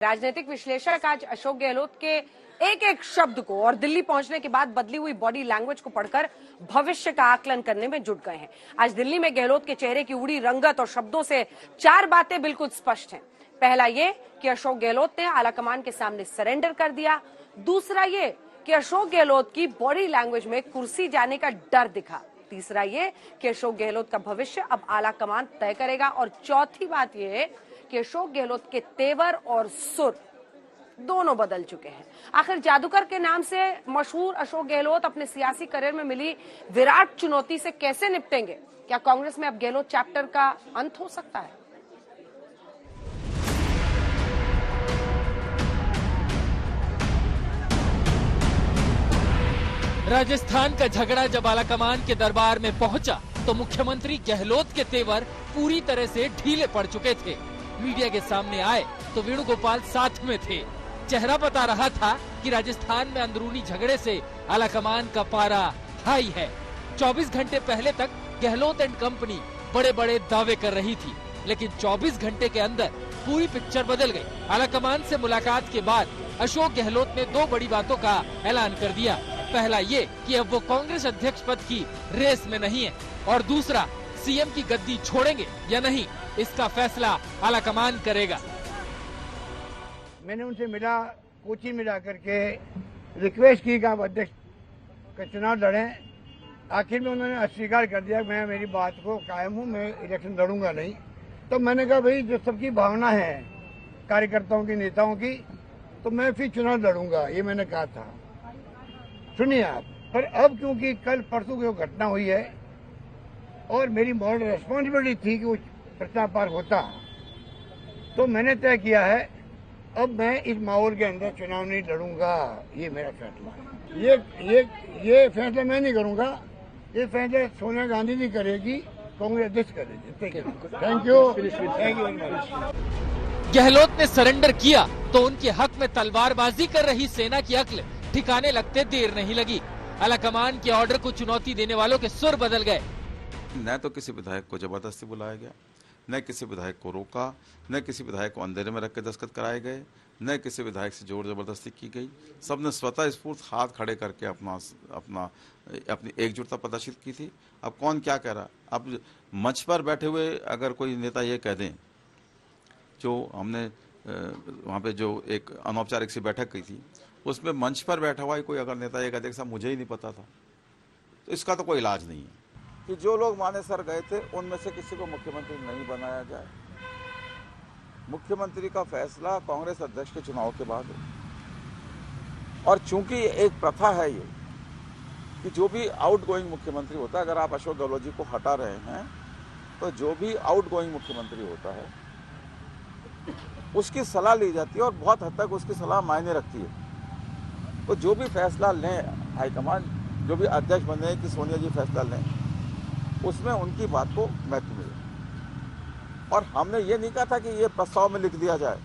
राजनीतिक विश्लेषक आज अशोक गहलोत के एक एक शब्द को और दिल्ली पहुंचने के बाद बदली हुई बॉडी लैंग्वेज को पढ़कर भविष्य का आकलन करने में जुट गए हैं। आज दिल्ली में गहलोत के चेहरे की उड़ी रंगत और शब्दों से चार बातें बिल्कुल स्पष्ट हैं। पहला ये कि अशोक गहलोत ने आलाकमान के सामने सरेंडर कर दिया। दूसरा ये कि अशोक गहलोत की बॉडी लैंग्वेज में कुर्सी जाने का डर दिखा। तीसरा ये कि अशोक गहलोत का भविष्य अब आलाकमान तय करेगा। और चौथी बात यह है कि अशोक गहलोत के तेवर और सुर दोनों बदल चुके हैं। आखिर जादूगर के नाम से मशहूर अशोक गहलोत अपने सियासी करियर में मिली विराट चुनौती से कैसे निपटेंगे? क्या कांग्रेस में अब गहलोत चैप्टर का अंत हो सकता है? राजस्थान का झगड़ा जब आलाकमान के दरबार में पहुंचा तो मुख्यमंत्री गहलोत के तेवर पूरी तरह से ढीले पड़ चुके थे। मीडिया के सामने आए तो वेणुगोपाल साथ में थे। चेहरा बता रहा था कि राजस्थान में अंदरूनी झगड़े से आलाकमान का पारा हाई है। 24 घंटे पहले तक गहलोत एंड कंपनी बड़े बड़े दावे कर रही थी, लेकिन 24 घंटे के अंदर पूरी पिक्चर बदल गई। आलाकमान से मुलाकात के बाद अशोक गहलोत ने दो बड़ी बातों का ऐलान कर दिया। पहला ये कि अब वो कांग्रेस अध्यक्ष पद की रेस में नहीं है, और दूसरा सीएम की गद्दी छोड़ेंगे या नहीं इसका फैसला आलाकमान करेगा। मैंने उनसे मिला, कोची में जाकर के रिक्वेस्ट की कि आप अध्यक्ष का चुनाव लड़ें। आखिर में उन्होंने अस्वीकार कर दिया। मैं मेरी बात को कायम हूँ, मैं इलेक्शन लड़ूंगा नहीं। तो मैंने कहा भाई जो सबकी भावना है कार्यकर्ताओं की, नेताओं की, तो मैं फिर चुनाव लड़ूंगा, ये मैंने कहा था। सुनिए आप, पर अब क्योंकि कल परसों की वो घटना हुई है और मेरी मॉरल रेस्पॉन्सिबिलिटी थी कि वो प्रचार पार होता, तो मैंने तय किया है अब मैं इस माहौल के अंदर चुनाव नहीं लड़ूंगा। ये मेरा फैसला है। ये फैसला मैं नहीं करूंगा, ये फैसला सोनिया गांधी जी करेगी, कांग्रेस अध्यक्ष करेगी। Thank you. गहलोत ने सरेंडर किया तो उनके हक में तलवारबाजी कर रही सेना की अक्ल ठिकाने लगते देर नहीं लगी। आलाकमान के ऑर्डर को चुनौती देने वालों के सुर बदल गए। न तो किसी विधायक को जबरदस्ती बुलाया गया, न किसी विधायक को रोका, न किसी विधायक को अंधेरे में रख के दस्तखत कराए गए, न किसी विधायक से जोर जबरदस्ती की गई। सबने स्वतः स्फूर्त हाथ खड़े करके अपनी एकजुटता प्रदर्शित की थी। अब कौन क्या कह रहा? अब मंच पर बैठे हुए अगर कोई नेता ये कह दें, जो हमने वहाँ पे जो एक अनौपचारिक सी बैठक की थी, उसमें मंच पर बैठा हुआ कोई अगर नेता ये कह दे मुझे ही नहीं पता था, तो इसका तो कोई इलाज नहीं है। कि जो लोग मानेसर गए थे उनमें से किसी को मुख्यमंत्री नहीं बनाया जाए। मुख्यमंत्री का फैसला कांग्रेस अध्यक्ष के चुनाव के बाद हो। और चूंकि एक प्रथा है ये कि जो भी आउटगोइंग मुख्यमंत्री होता है, अगर आप अशोक गहलोत जी को हटा रहे हैं तो जो भी आउटगोइंग मुख्यमंत्री होता है उसकी सलाह ली जाती है और बहुत हद तक उसकी सलाह मायने रखती है। तो जो भी फैसला लें हाईकमान, जो भी अध्यक्ष बने कि सोनिया जी फैसला लें, उसमें उनकी बात को महत्व मिले। और हमने ये नहीं कहा था कि ये प्रस्ताव में लिख दिया जाए।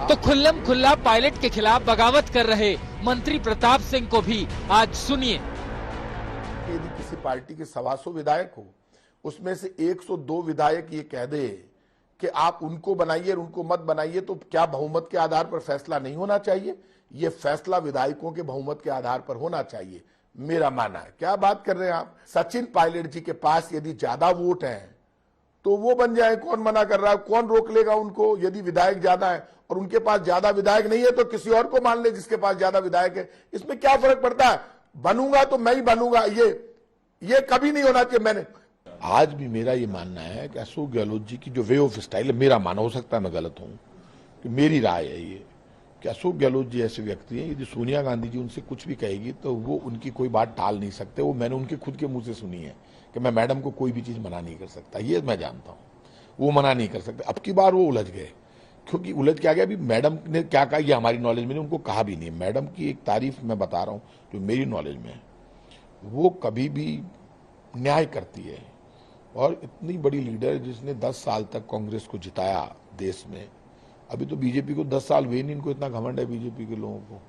तो खुल्लम खुल्ला पायलट के खिलाफ बगावत कर रहे मंत्री प्रताप सिंह को भी आज सुनिए। यदि किसी पार्टी के 125 विधायक हो, उसमें से 102 विधायक ये कह दे कि आप उनको बनाइए और उनको मत बनाइए, तो क्या बहुमत के आधार पर फैसला नहीं होना चाहिए? ये फैसला विधायकों के बहुमत के आधार पर होना चाहिए, मेरा मानना है। क्या बात कर रहे हैं आप? सचिन पायलट जी के पास यदि ज्यादा वोट हैं तो वो बन जाए, कौन मना कर रहा है? कौन रोक लेगा उनको? यदि विधायक ज्यादा है और उनके पास ज्यादा विधायक नहीं है तो किसी और को मान ले जिसके पास ज्यादा विधायक है। इसमें क्या फर्क पड़ता है? बनूंगा तो मैं ही बनूंगा, ये कभी नहीं होना चाहिए। मैंने आज भी मेरा ये मानना है कि अशोक गहलोत जी की जो वे ऑफ स्टाइल है, मेरा मानना, हो सकता है मैं गलत हूं, कि मेरी राय है ये कि अशोक गहलोत जी ऐसे व्यक्ति हैं, यदि सोनिया गांधी जी उनसे कुछ भी कहेगी तो वो उनकी कोई बात टाल नहीं सकते। वो मैंने उनके खुद के मुंह से सुनी है कि मैं मैडम को कोई भी चीज मना नहीं कर सकता, ये मैं जानता हूँ, वो मना नहीं कर सकते। अब की बार वो उलझ गए, क्योंकि उलझ के आ गया। अभी मैडम ने क्या कहा ये हमारी नॉलेज में नहीं, उनको कहा भी नहीं। मैडम की एक तारीफ मैं बता रहा हूँ जो मेरी नॉलेज में है, वो कभी भी न्याय करती है। और इतनी बड़ी लीडर जिसने 10 साल तक कांग्रेस को जिताया देश में, अभी तो बीजेपी को 10 साल हुए नहीं, इनको इतना घमंड है बीजेपी के लोगों को।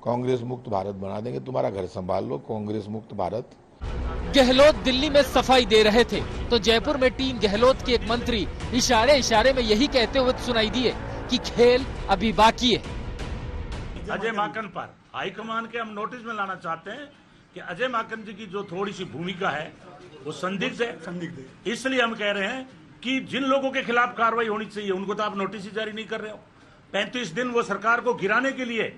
कांग्रेस मुक्त भारत बना देंगे, तुम्हारा घर संभाल लो, कांग्रेस मुक्त भारत। गहलोत दिल्ली में सफाई दे रहे थे तो जयपुर में टीम गहलोत के एक मंत्री इशारे इशारे में यही कहते हुए सुनाई दिए कि खेल अभी बाकी है। अजय माकन पर हाईकमान के हम नोटिस में लाना चाहते हैं कि अजय माकन जी की जो थोड़ी सी भूमिका है वो संदिग्ध है। इसलिए हम कह रहे हैं कि जिन लोगों के खिलाफ कार्रवाई होनी चाहिए उनको तो आप नोटिस ही जारी नहीं कर रहे हो। 35 दिन वो सरकार को गिराने के लिए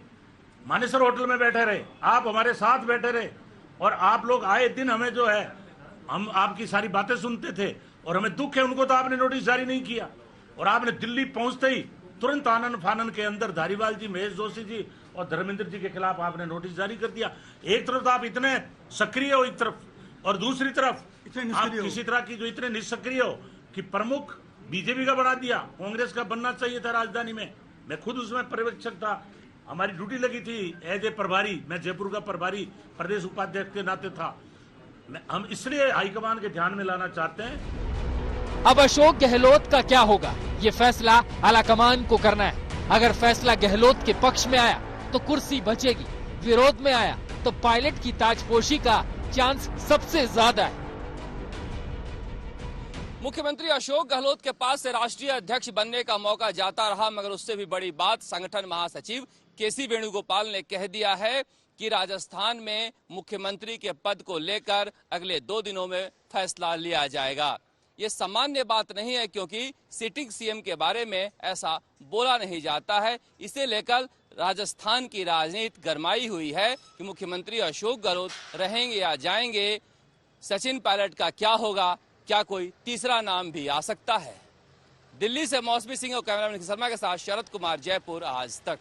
मानेसर होटल में बैठे रहे, आप हमारे साथ बैठे रहे और आप लोग आए दिन हमें जो है हम आपकी सारी बातें सुनते थे और हमें दुख है, उनको तो आपने नोटिस जारी नहीं किया। और आपने दिल्ली पहुंचते ही तुरंत आनंद फानन के अंदर धारीवाल जी, महेश जोशी जी और धर्मेंद्र जी के खिलाफ आपने नोटिस जारी कर दिया। एक तरफ तो आप इतने सक्रिय हो एक तरफ, और दूसरी तरफ आप किसी तरह की जो इतने निष्क्रिय हो कि प्रमुख बीजेपी का बना दिया, कांग्रेस का बनना चाहिए था राजधानी में। मैं खुद उसमें पर्यवेक्षक था, हमारी ड्यूटी लगी थी एज ए प्रभारी, मैं जयपुर का प्रभारी प्रदेश उपाध्यक्ष के नाते था। हम इसलिए हाईकमान के ध्यान में लाना चाहते हैं। अब अशोक गहलोत का क्या होगा, ये फैसला आलाकमान को करना है। अगर फैसला गहलोत के पक्ष में आया तो कुर्सी बचेगी, विरोध में आया तो पायलट की ताजपोशी का चांस सबसे ज्यादा है। मुख्यमंत्री अशोक गहलोत के पास से राष्ट्रीय अध्यक्ष बनने का मौका जाता रहा, मगर उससे भी बड़ी बात संगठन महासचिव केसी वेणुगोपाल ने कह दिया है कि राजस्थान में मुख्यमंत्री के पद को लेकर अगले 2 दिनों में फैसला लिया जाएगा। ये सामान्य बात नहीं है, क्योंकि सिटिंग सीएम के बारे में ऐसा बोला नहीं जाता है। इसे लेकर राजस्थान की राजनीति गरमाई हुई है कि मुख्यमंत्री अशोक गहलोत रहेंगे या जाएंगे। सचिन पायलट का क्या होगा, क्या कोई तीसरा नाम भी आ सकता है? दिल्ली से मौसमी सिंह और कैमरामैन शर्मा के साथ शरद कुमार, जयपुर, आज तक।